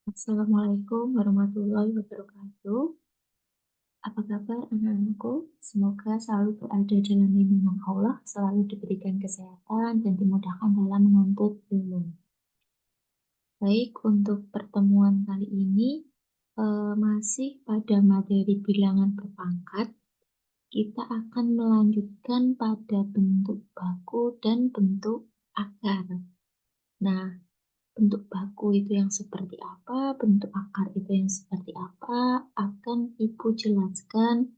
Assalamualaikum warahmatullahi wabarakatuh. Apa kabar anak-anakku? Semoga selalu berada dalam lindungan Allah, selalu diberikan kesehatan dan dimudahkan dalam menuntut ilmu. Baik, untuk pertemuan kali ini masih pada materi bilangan berpangkat. Kita akan melanjutkan pada bentuk baku dan bentuk akar. Nah, bentuk baku itu yang seperti apa, bentuk akar itu yang seperti apa, akan Ibu jelaskan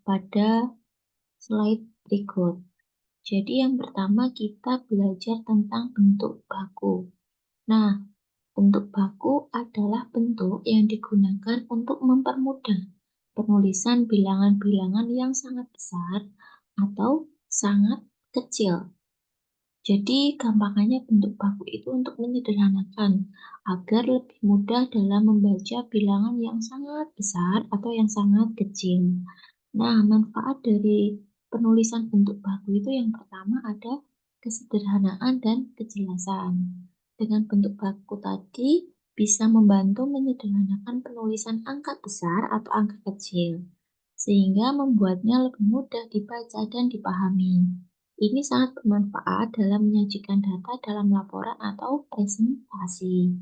pada slide berikut. Jadi yang pertama kita belajar tentang bentuk baku. Nah, bentuk baku adalah bentuk yang digunakan untuk mempermudah penulisan bilangan-bilangan yang sangat besar atau sangat kecil. Jadi gampangannya bentuk baku itu untuk menyederhanakan agar lebih mudah dalam membaca bilangan yang sangat besar atau yang sangat kecil. Nah, manfaat dari penulisan bentuk baku itu yang pertama ada kesederhanaan dan kejelasan. Dengan bentuk baku tadi bisa membantu menyederhanakan penulisan angka besar atau angka kecil, sehingga membuatnya lebih mudah dibaca dan dipahami. Ini sangat bermanfaat dalam menyajikan data dalam laporan atau presentasi.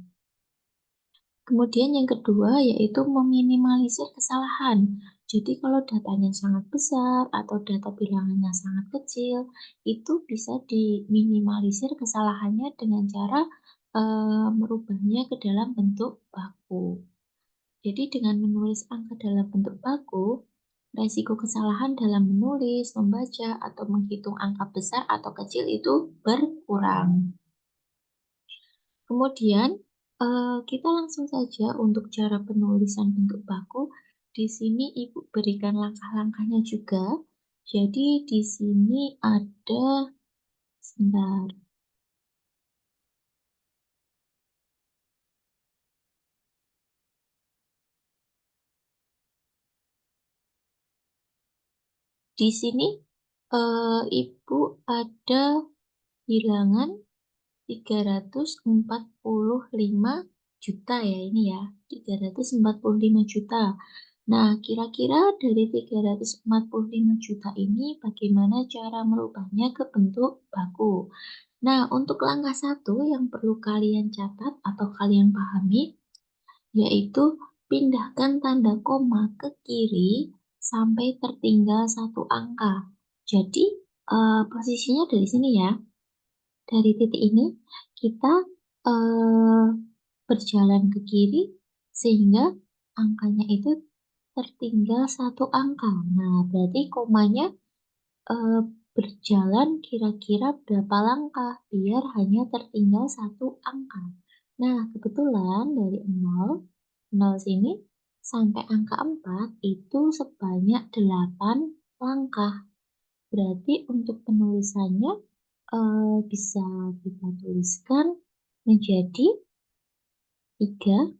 Kemudian yang kedua yaitu meminimalisir kesalahan. Jadi kalau datanya sangat besar atau data bilangannya sangat kecil, itu bisa diminimalisir kesalahannya dengan cara merubahnya ke dalam bentuk baku. Jadi dengan menulis angka dalam bentuk baku, resiko kesalahan dalam menulis, membaca, atau menghitung angka besar atau kecil itu berkurang. Kemudian, kita langsung saja untuk cara penulisan bentuk baku. Di sini Ibu berikan langkah-langkahnya juga. Jadi di sini ada, sebentar. Di sini Ibu ada bilangan 345 juta ya ini ya, 345 juta. Nah, kira-kira dari 345 juta ini bagaimana cara merubahnya ke bentuk baku? Nah, untuk langkah satu yang perlu kalian catat atau kalian pahami, yaitu pindahkan tanda koma ke kiri sampai tertinggal satu angka. Jadi, posisinya dari sini ya. Dari titik ini, kita berjalan ke kiri sehingga angkanya itu tertinggal satu angka. Nah, berarti komanya eh, berjalan kira-kira berapa langkah biar hanya tertinggal satu angka. Nah, kebetulan dari 0 sini sampai angka 4 itu sebanyak 8 langkah. Berarti untuk penulisannya bisa kita tuliskan menjadi 3,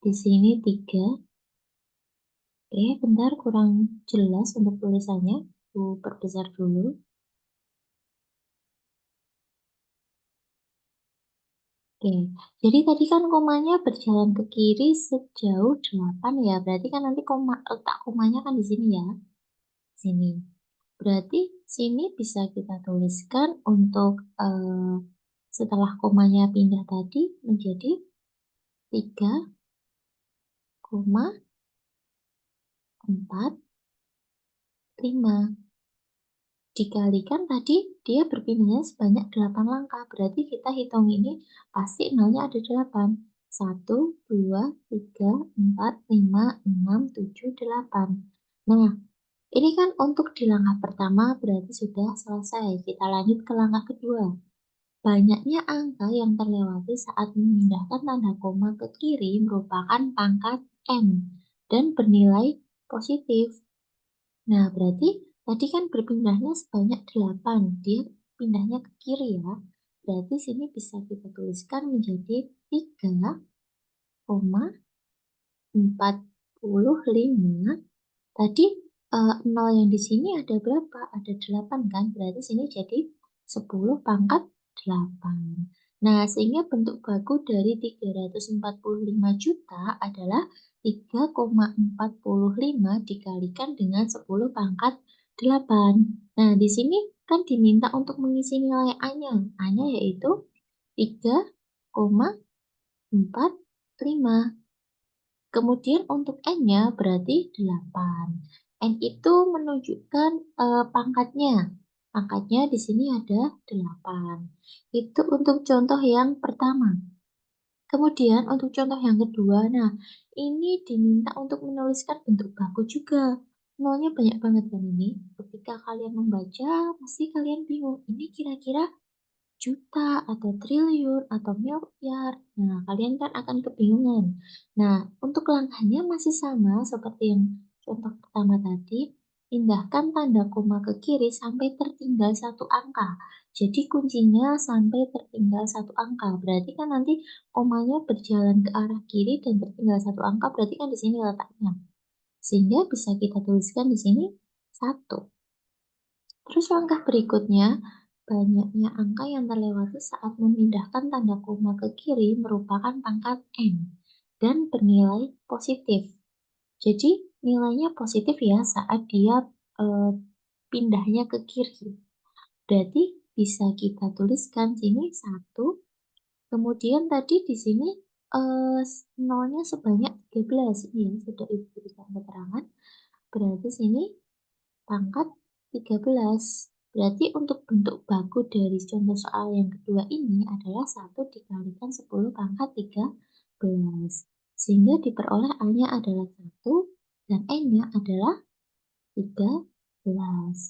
di sini 3. Oke, bentar kurang jelas untuk tulisannya. Aku perbesar dulu. Oke, jadi tadi kan komanya berjalan ke kiri sejauh 8 ya. Berarti kan nanti letak komanya kan di sini ya. Sini. Berarti sini bisa kita tuliskan untuk setelah komanya pindah tadi menjadi 3,45. Dikalikan tadi dia berpindahnya sebanyak 8 langkah. Berarti kita hitung ini pasti nolnya ada 8. 1, 2, 3, 4, 5, 6, 7, 8. Nah, ini kan untuk di langkah pertama berarti sudah selesai. Kita lanjut ke langkah kedua. Banyaknya angka yang terlewati saat memindahkan tanda koma ke kiri merupakan pangkat M dan bernilai positif. Nah, berarti tadi kan berpindahnya sebanyak 8. Dia pindahnya ke kiri ya. Berarti sini bisa kita tuliskan menjadi 3,45. Tadi 0 yang di sini ada berapa? Ada 8 kan? Berarti sini jadi 10 pangkat 8. Nah, sehingga bentuk baku dari 345 juta adalah 3,45 dikalikan dengan 10 pangkat 8. Nah, di sini kan diminta untuk mengisi nilai A-nya. A-nya yaitu 3,45. Kemudian untuk N-nya berarti 8. N itu menunjukkan pangkatnya. Pangkatnya di sini ada 8. Itu untuk contoh yang pertama. Kemudian untuk contoh yang kedua, nah ini diminta untuk menuliskan bentuk baku juga. Nolnya banyak banget kan ini. Ketika kalian membaca, pasti kalian bingung. Ini kira-kira juta atau triliun atau miliar. Nah, kalian kan akan kebingungan. Nah, untuk langkahnya masih sama seperti yang contoh pertama tadi. Pindahkan tanda koma ke kiri sampai tertinggal satu angka. Jadi kuncinya sampai tertinggal satu angka. Berarti kan nanti komanya berjalan ke arah kiri dan tertinggal satu angka. Berarti kan di sini letaknya. Sehingga bisa kita tuliskan di sini 1. Terus langkah berikutnya, banyaknya angka yang terlewati saat memindahkan tanda koma ke kiri merupakan pangkat N dan bernilai positif. Jadi nilainya positif ya saat dia eh, pindahnya ke kiri. Berarti bisa kita tuliskan sini 1. Kemudian tadi di sini eh, nolnya sebanyak 13. Ini ya sudah Ibu berikan keterangan. Berarti sini pangkat 13. Berarti untuk bentuk baku dari contoh soal yang kedua ini adalah 1 dikalikan 10 pangkat 13. Sehingga diperoleh A-nya adalah 1 dan N-nya adalah 13.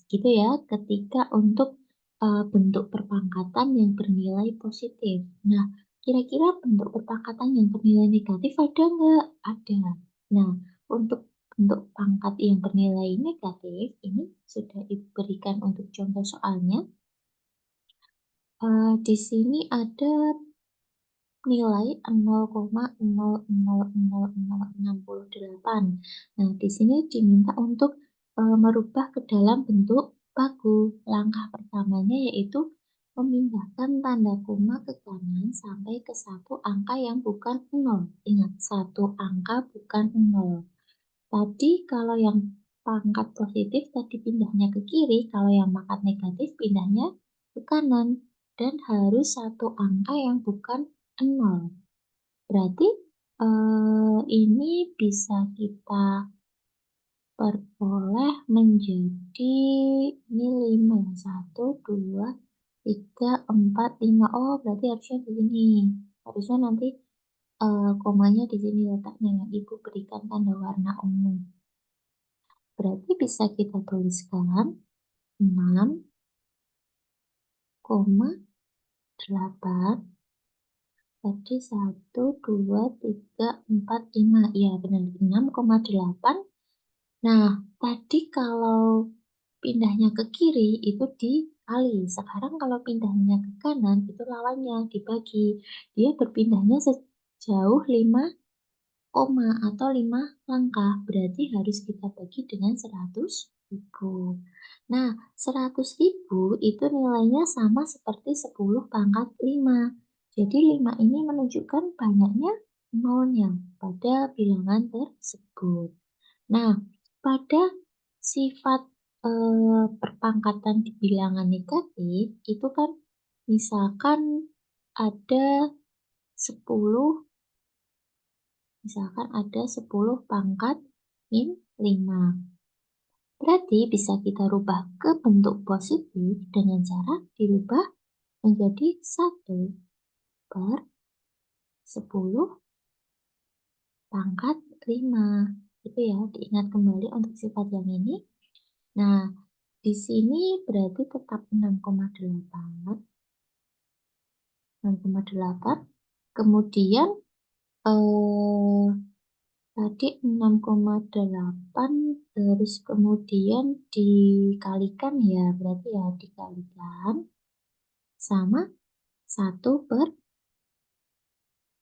Gitu ya, ketika untuk bentuk perpangkatan yang bernilai positif. Nah, kira-kira bentuk perpangkatan yang bernilai negatif ada nggak? Ada. Nah, untuk bentuk pangkat yang bernilai negatif, ini sudah diberikan untuk contoh soalnya. Di sini ada nilai 0,000068. Nah, di sini diminta untuk merubah ke dalam bentuk baku. Langkah pertamanya yaitu memindahkan tanda koma ke kanan sampai ke satu angka yang bukan 0. Ingat, satu angka bukan 0. Tadi kalau yang pangkat positif tadi pindahnya ke kiri, kalau yang pangkat negatif pindahnya ke kanan. Dan harus satu angka yang bukan 0. Berarti ini bisa kita peroleh menjadi ini 5, 1, 2, 3, 4, 5. Oh, berarti harusnya di sini. Harusnya nanti komanya di sini letaknya yang Ibu berikan tanda warna ungu. Berarti bisa kita tuliskan 6,8. Tadi 1, 2, 3, 4, 5. Iya, benar. 6,8. Nah, tadi kalau pindahnya ke kiri itu dikali. Sekarang kalau pindahnya ke kanan itu lawannya dibagi. Dia berpindahnya sejauh 5 koma atau 5 langkah. Berarti harus kita bagi dengan 100.000. Nah, 100.000 itu nilainya sama seperti 10 pangkat 5. Jadi 5 ini menunjukkan banyaknya nolnya pada bilangan tersebut. Nah, pada sifat perpangkatan di bilangan negatif itu kan misalkan ada 10 pangkat min 5. Berarti bisa kita rubah ke bentuk positif dengan cara dirubah menjadi 1 per 10 pangkat 5. Itu ya, diingat kembali untuk sifat yang ini. Nah, di sini berarti tetap 6,8. Kemudian tadi 6,8 terus kemudian dikalikan ya, berarti ya dikalikan sama 1 per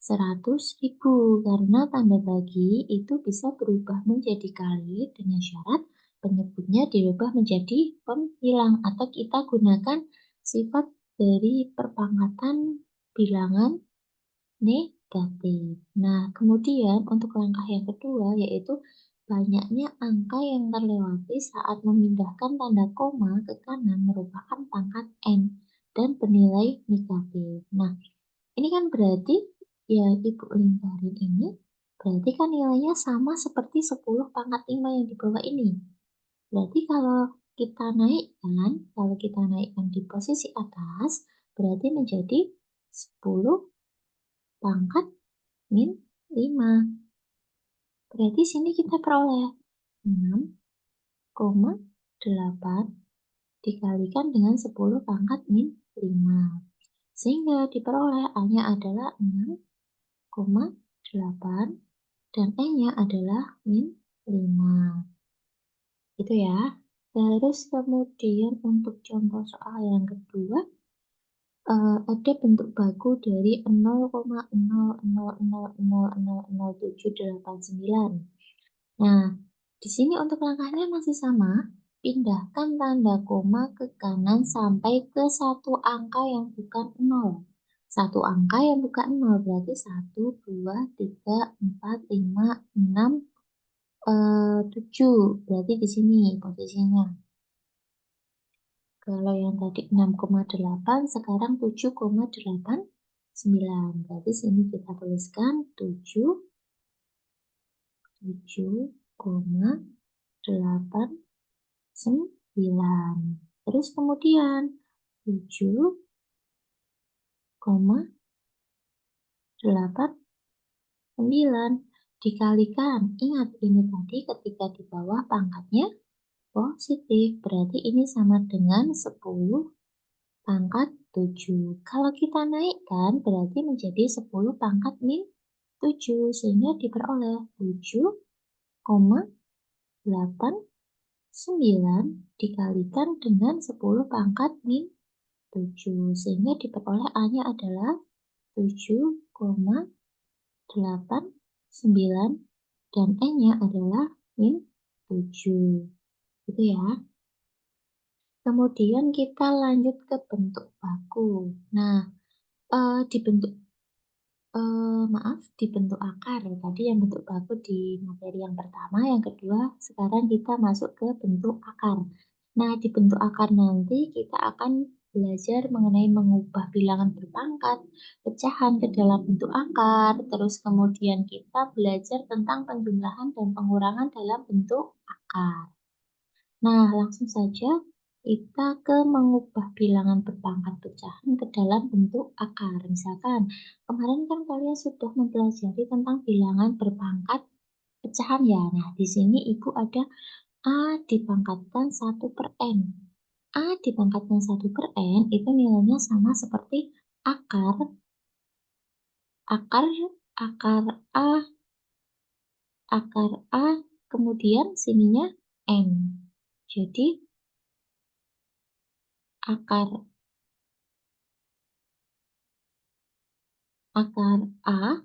100.000 karena tanda bagi itu bisa berubah menjadi kali dengan syarat penyebutnya dirubah menjadi pembilang atau kita gunakan sifat dari perpangkatan bilangan negatif. Nah, kemudian untuk langkah yang kedua yaitu banyaknya angka yang terlewati saat memindahkan tanda koma ke kanan merupakan pangkat n dan bernilai negatif. Nah, ini kan berarti ya Ibu lingkarin ini berarti kan nilainya sama seperti 10 pangkat 5 yang di bawah ini. Berarti kalau kita naikkan di posisi atas, berarti menjadi 10 pangkat min 5. Berarti sini kita peroleh 6,8 dikalikan dengan 10 pangkat min 5. Sehingga diperoleh A-nya adalah 6,8 dan E-nya adalah min 5. Gitu ya. Terus kemudian untuk contoh soal yang kedua, ada bentuk baku dari 0,00000789. Nah, di sini untuk langkahnya masih sama. Pindahkan tanda koma ke kanan sampai ke satu angka yang bukan 0. Satu angka yang bukan 0 berarti 1, 2, 3, 4, 5, 6, 7. Berarti di sini posisinya. Kalau yang tadi 6,8, sekarang 7,89. Berarti sini kita tuliskan 7,89. Terus kemudian 7,89 dikalikan. Ingat ini tadi ketika di bawah pangkatnya positif. Berarti ini sama dengan 10 pangkat 7. Kalau kita naikkan berarti menjadi 10 pangkat min 7. Sehingga diperoleh 7,89 dikalikan dengan 10 pangkat min 7. Sehingga diperoleh A-nya adalah 7,89 dan E-nya adalah min 7. Gitu ya. Kemudian kita lanjut ke bentuk baku. Nah, di bentuk di bentuk akar. Tadi yang bentuk baku di materi yang pertama, yang kedua, sekarang kita masuk ke bentuk akar. Nah, di bentuk akar nanti kita akan belajar mengenai mengubah bilangan berpangkat, pecahan ke dalam bentuk akar, terus kemudian kita belajar tentang penjumlahan dan pengurangan dalam bentuk akar. Nah, langsung saja kita ke mengubah bilangan berpangkat pecahan ke dalam bentuk akar. Misalkan, kemarin kan kalian sudah mempelajari tentang bilangan berpangkat pecahan ya. Nah, di sini Ibu ada A dipangkatkan 1/n. A dipangkatkan 1/n itu nilainya sama seperti akar, akar, akar A, akar A, kemudian sininya N. Jadi, akar A,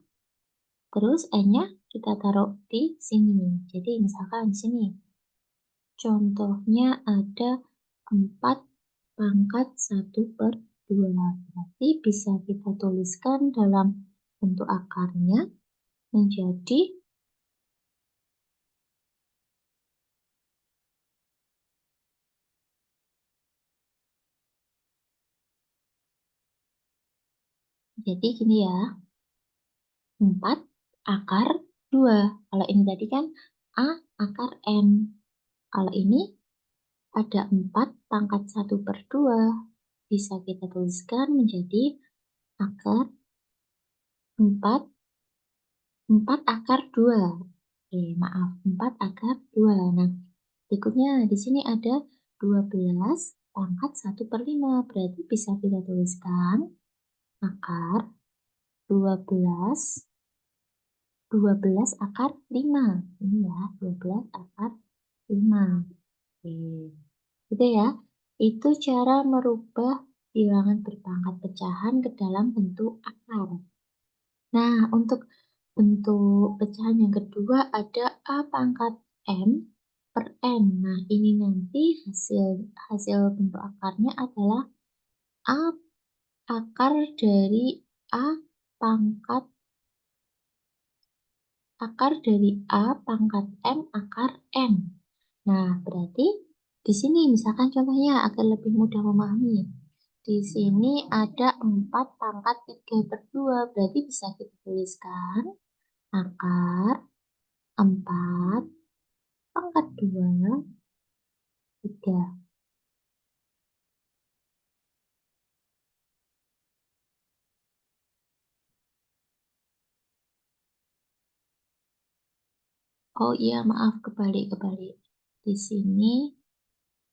terus N-nya kita taruh di sini. Jadi misalkan di sini, contohnya ada 4 pangkat 1/2. Berarti bisa kita tuliskan dalam bentuk akarnya menjadi gini ya, 4 akar 2. Kalau ini tadi kan A akar N. Kalau ini ada 4 pangkat 1/2. Bisa kita tuliskan menjadi akar 4 akar 2. Maaf, 4 akar 2. Nah, berikutnya di sini ada 12 pangkat 1/5. Berarti bisa kita tuliskan akar 12 akar 5. Ini ya, 12 akar 5. Oke. Gitu ya. Itu cara merubah bilangan berpangkat pecahan ke dalam bentuk akar. Nah, untuk bentuk pecahan yang kedua ada A pangkat M per N. Nah, ini nanti hasil bentuk akarnya adalah A akar dari A pangkat akar dari A pangkat M akar M. Nah, berarti di sini misalkan contohnya agar lebih mudah memahami. Di sini ada 4 pangkat 3/2, berarti bisa kita tuliskan akar 4 pangkat 2, 3. Oh iya, maaf, kebalik. Di sini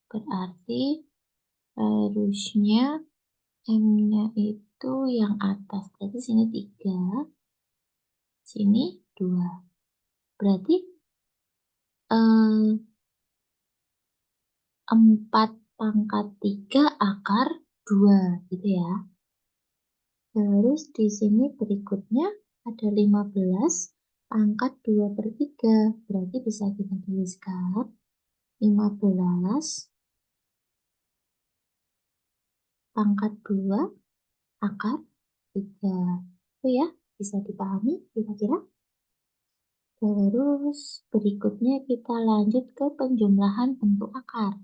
berarti harusnya M-nya itu yang atas. Berarti sini 3, sini 2. Berarti 4 pangkat 3 akar 2 gitu ya. Terus di sini berikutnya ada 15 pangkat 2/3. Berarti bisa kita tuliskan 15 pangkat 2 akar 3. Itu ya, bisa dipahami kira-kira? Terus berikutnya kita lanjut ke penjumlahan bentuk akar.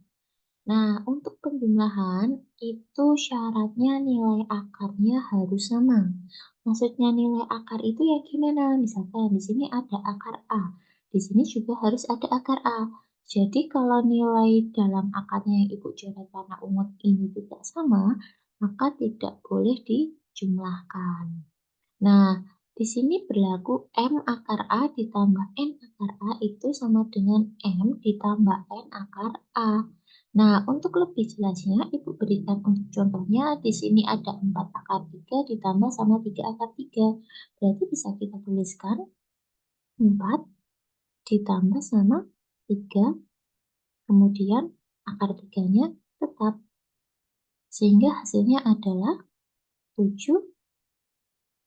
Nah, untuk penjumlahan itu syaratnya nilai akarnya harus sama. Maksudnya nilai akar itu ya gimana? Misalkan di sini ada akar A, di sini juga harus ada akar A. Jadi kalau nilai dalam akarnya yang Ibu coret warna ungu ini tidak sama, maka tidak boleh dijumlahkan. Nah, di sini berlaku M akar A ditambah N akar A itu sama dengan M ditambah N akar A. Nah, untuk lebih jelasnya, Ibu berikan untuk contohnya, di sini ada 4 akar 3 ditambah sama 3 akar 3. Berarti bisa kita tuliskan 4 ditambah sama 3, kemudian akar 3-nya tetap. Sehingga hasilnya adalah 7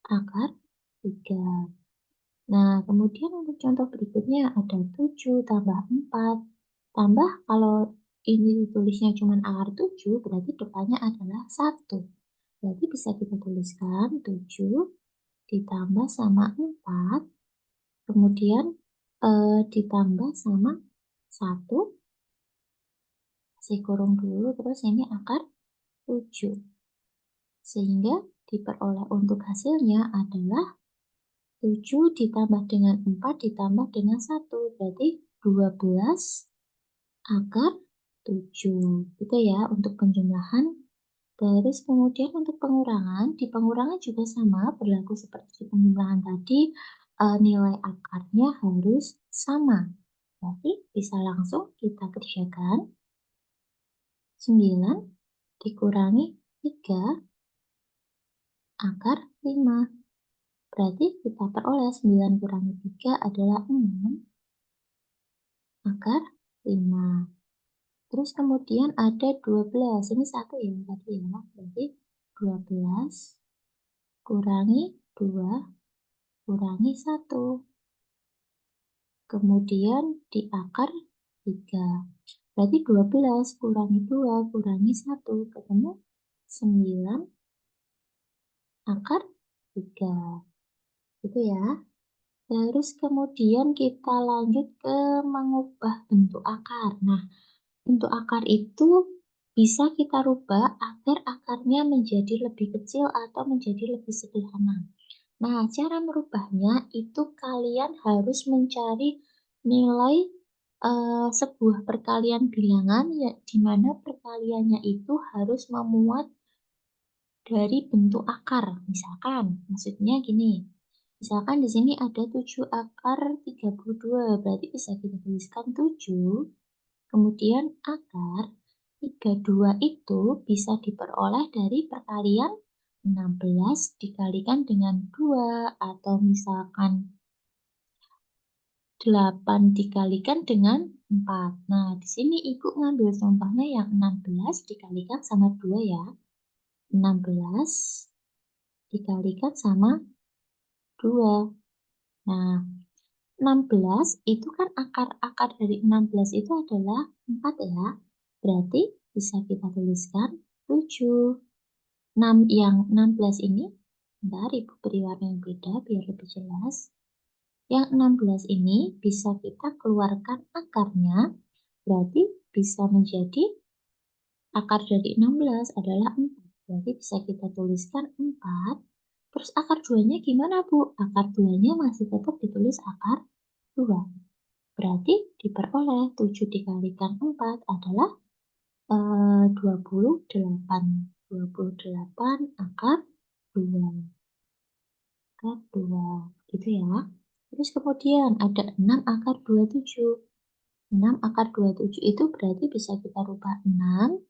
akar 3. Nah, kemudian untuk contoh berikutnya ada 7 tambah 4. Tambah kalau ini tulisnya cuma akar 7, berarti depannya adalah 1. Berarti bisa kita tuliskan 7 ditambah sama 4, kemudian ditambah sama 1, kasih kurung dulu, terus ini akar 7. Sehingga diperoleh untuk hasilnya adalah 7 ditambah dengan 4 ditambah dengan 1, berarti 12 akar 7. Gitu ya untuk penjumlahan. Terus kemudian untuk pengurangan, di pengurangan juga sama, berlaku seperti penjumlahan tadi, nilai akarnya harus sama. Berarti bisa langsung kita kerjakan. 9 dikurangi 3 akar 5. Berarti kita peroleh 9 kurangi 3 adalah 6 akar 5. Terus kemudian ada 12, ini 1 ya tadi ya, berarti 12 kurangi 2 kurangi 1. Kemudian di akar 3. Berarti 12 kurangi 2 kurangi 1, ketemu 9 akar 3. Gitu ya. Terus kemudian kita lanjut ke mengubah bentuk akar. Nah, bentuk akar itu bisa kita rubah agar akarnya menjadi lebih kecil atau menjadi lebih sederhana. Nah, cara merubahnya itu kalian harus mencari nilai sebuah perkalian bilangan ya, di mana perkaliannya itu harus memuat dari bentuk akar. Misalkan, maksudnya gini. Misalkan di sini ada 7 akar 32, berarti bisa kita tuliskan 7. Kemudian akar 32 itu bisa diperoleh dari perkalian 16 dikalikan dengan 2, atau misalkan 8 dikalikan dengan 4. Nah, di sini Ibu ngambil contohnya yang 16 dikalikan sama 2 ya. 16 dikalikan sama 2. Nah, 16 itu kan akar-akar dari 16 itu adalah 4 ya. Berarti bisa kita tuliskan 7. 6 yang 16 ini Bentar, Ibu beri warna yang beda biar lebih jelas. Yang 16 ini bisa kita keluarkan akarnya, berarti bisa menjadi akar dari 16 adalah 4. Berarti bisa kita tuliskan 4. Terus akar 2-nya gimana, Bu? Akar 2-nya masih tetap ditulis akar 2. Berarti diperoleh 7 dikalikan 4 adalah 28. 28 akar 2. Akar 2. Gitu ya. Terus kemudian ada 6 akar 27. 6 akar 27 itu berarti bisa kita rubah 6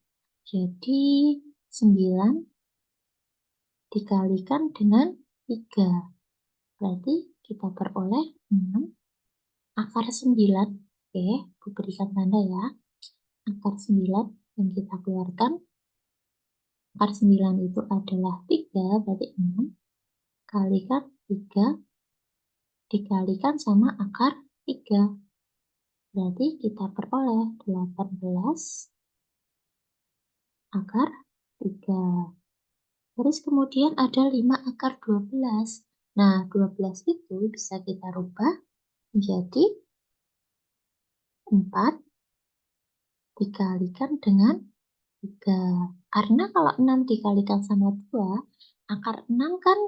jadi 9 dikalikan dengan 3. Berarti kita peroleh 6 akar 9. Oke, aku berikan tanda ya. Akar 9 yang kita keluarkan. Akar 9 itu adalah 3, berarti 6 kalikan 3 dikalikan sama akar 3. Berarti kita peroleh 18 akar 3. Terus kemudian ada 5 akar 12. Nah, 12 itu bisa kita rubah menjadi 4 dikalikan dengan 3. Karena kalau 6 dikalikan sama 2, akar 6 kan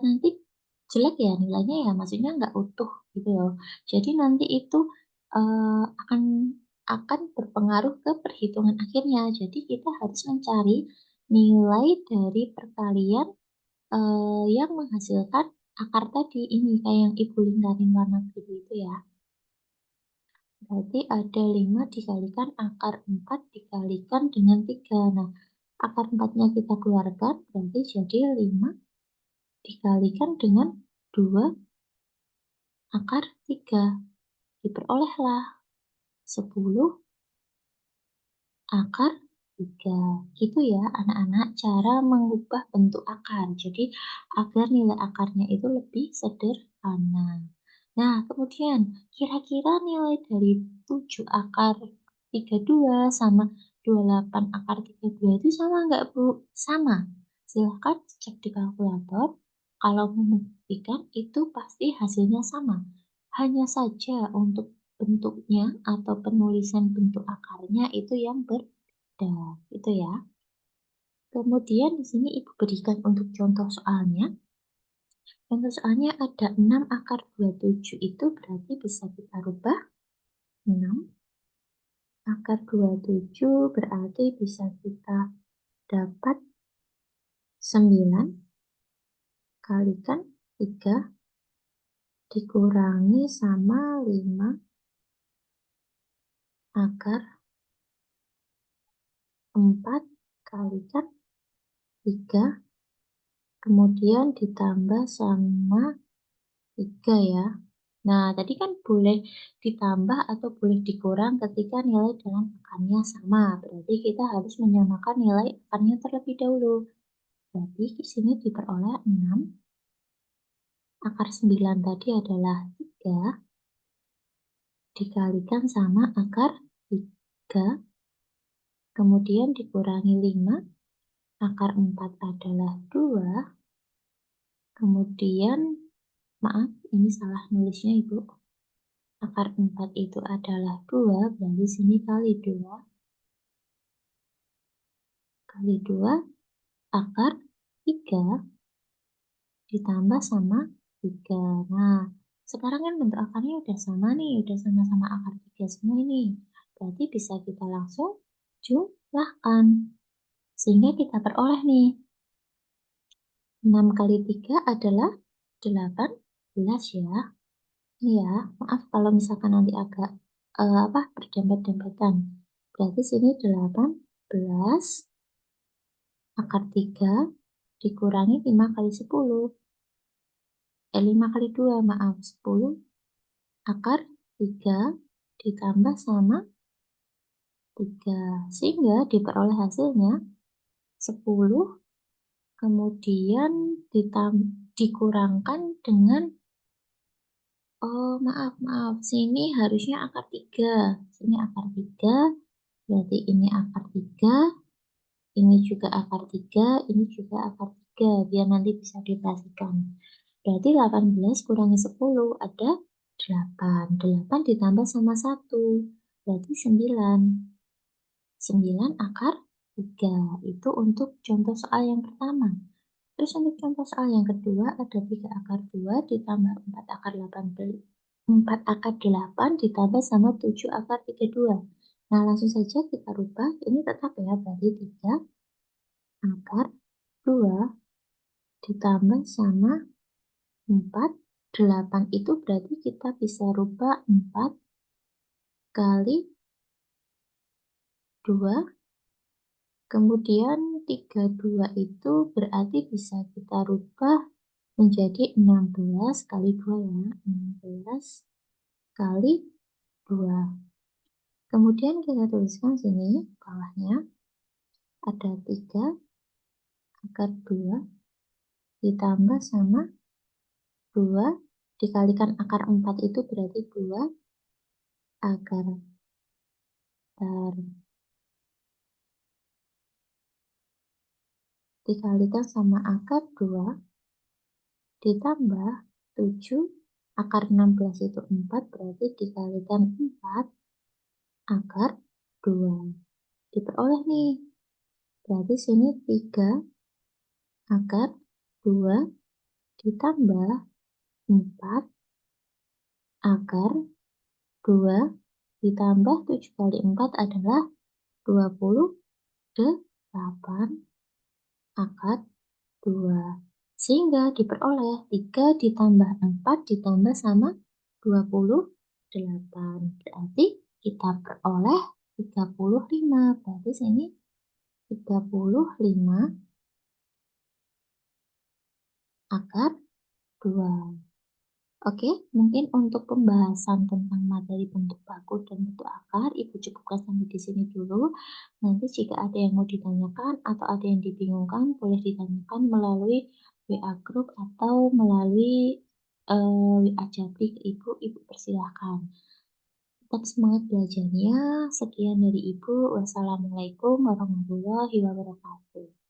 nanti jelek ya nilainya ya, maksudnya nggak utuh gitu loh. Jadi nanti itu akan berpengaruh ke perhitungan akhirnya. Jadi kita harus mencari nilai dari perkalian yang menghasilkan akar tadi ini, kayak yang Ibu lingkarin warna biru itu ya. Berarti ada 5 dikalikan akar 4 dikalikan dengan 3. Nah, akar 4-nya kita keluarkan, berarti jadi 5 dikalikan dengan 2 akar 3. Diperolehlah 10 akar 3. Gitu ya anak-anak cara mengubah bentuk akar. Jadi agar nilai akarnya itu lebih sederhana. Nah, kemudian kira-kira nilai dari 7 akar 32 sama 28 akar 32 itu sama nggak, Bu? Sama. Silahkan cek di kalkulator. Kalau membuktikan itu pasti hasilnya sama. Hanya saja untuk bentuknya atau penulisan bentuk akarnya itu yang berbeda, gitu ya. Kemudian di sini Ibu berikan untuk contoh soalnya. Contoh soalnya ada 6 akar 27 itu berarti bisa kita rubah 6 akar 27 berarti bisa kita dapat 9 kalikan 3 dikurangi sama 5 akar 4 kalikan 3 kemudian ditambah sama 3 ya. Nah, tadi kan boleh ditambah atau boleh dikurang ketika nilai dalam akarnya sama. Berarti kita harus menyamakan nilai akarnya terlebih dahulu. Berarti di sini diperoleh 6. Akar 9 tadi adalah 3 dikalikan sama akar 3. Kemudian dikurangi 5. Akar 4 adalah 2. Kemudian, maaf ini salah nulisnya Ibu. Akar 4 itu adalah 2, berarti sini kali 2. Kali 2 akar 3 ditambah sama 3. Nah, sekarang kan bentuk akarnya udah sama nih, udah sama-sama akar 3 semua ini. Berarti bisa kita langsung jumlahkan. Sehingga kita peroleh nih, 6 kali 3 adalah 18 ya. Iya, maaf kalau misalkan nanti agak berdempet-dempetan. Berarti sini 18 akar 3 dikurangi 5 kali 10. 5 kali 2, maaf, 10 akar 3 ditambah sama 3. Sehingga diperoleh hasilnya 10 kemudian dikurangkan dengan, oh maaf, sini harusnya akar 3. Sini akar 3, berarti ini akar 3, ini juga akar 3, ini juga akar 3 biar nanti bisa dioperasikan. Berarti 18 kurangi 10 ada 8. 8 ditambah sama 1 berarti 9. 9 akar 3. Itu untuk contoh soal yang pertama. Terus untuk contoh soal yang kedua ada 3 akar 2 ditambah 4 akar 18. 4 akar 8 ditambah sama 7 akar 32. Nah, langsung saja kita rubah. Ini tetap ya, berarti 3 akar 2 ditambah sama 4. 8 itu berarti kita bisa rubah 4 kali 2. Kemudian 32 itu berarti bisa kita rubah menjadi 16 kali 2 ya. 16 kali 2. Kemudian kita tuliskan sini bawahnya ada 3 akar 2 ditambah sama 2 dikalikan akar 4 itu berarti 2 akar dikalikan sama akar 2 ditambah 7 akar 16 itu 4 berarti dikalikan 4 akar 2. Diperoleh nih. Berarti sini 3 akar 2 ditambah 4 akar 2 ditambah 7 kali 4 adalah 28 akar 2. Sehingga diperoleh 3 ditambah 4 ditambah sama 28. Berarti kita peroleh 35. Berarti sini 35 akar 2. Oke, mungkin untuk pembahasan tentang materi bentuk baku dan bentuk akar, Ibu cukupkan sampai di sini dulu. Nanti jika ada yang mau ditanyakan atau ada yang dibingungkan, boleh ditanyakan melalui WA Group atau melalui WA Jabri ke Ibu, Ibu persilahkan. Tetap semangat belajarnya. Sekian dari Ibu. Wassalamualaikum warahmatullahi wabarakatuh.